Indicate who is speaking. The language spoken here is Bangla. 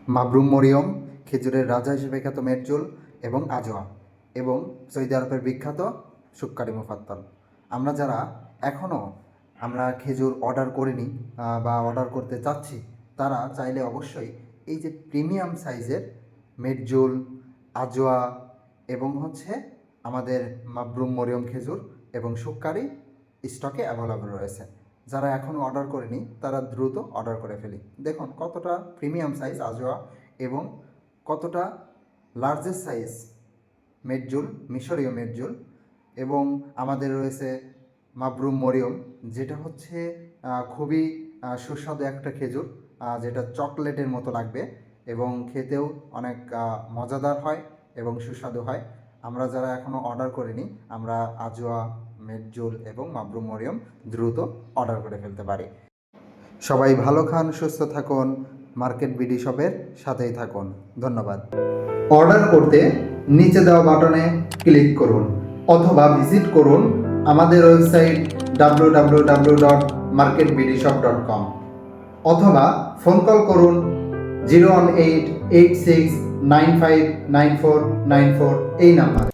Speaker 1: মাবরুম মরিয়ম, খেজুরের রাজা হিসেবে খ্যাত মেরজুল এবং আজোয়া এবং সৌদি আরবের বিখ্যাত শুক্কারি মুফাত্তল। আমরা যারা এখনও খেজুর অর্ডার করিনি বা অর্ডার করতে চাচ্ছি, তারা চাইলে অবশ্যই এই যে প্রিমিয়াম সাইজের মেরজুল, আজোয়া এবং আমাদের মাবরুম মরিয়ম খেজুর এবং শুক্কারি স্টকে অ্যাভেলেবল রয়েছে। যারা এখনও অর্ডার করেনি তারা দ্রুত অর্ডার করে ফেলি। দেখুন কতটা প্রিমিয়াম সাইজ আজোয়া এবং কতটা লার্জেস্ট সাইজ মেরজুল, মিশরীয় মেরজুল, এবং আমাদের রয়েছে মাবরুম মরিয়ম, যেটা খুবই সুস্বাদু একটা খেজুর, যেটা চকলেটের মতো লাগবে এবং খেতেও অনেক মজাদার হয় এবং সুস্বাদু হয়। আমরা যারা এখনও অর্ডার করিনি, আমরা আজোয়া, মেরজুল এবং মাবরুম মরিয়ম দ্রুত অর্ডার করে ফেলতে পারি। সবাই ভালো খান, সুস্থ থাকুন, মার্কেট বিডি শপের সাথেই থাকুন। ধন্যবাদ। অর্ডার করতে নিচে দেওয়া বাটনে ক্লিক করুন অথবা ভিজিট করুন আমাদের ওয়েবসাইট www.marketbdshop.com অথবা ফোন কল করুন 01886959494 এই নাম্বারে।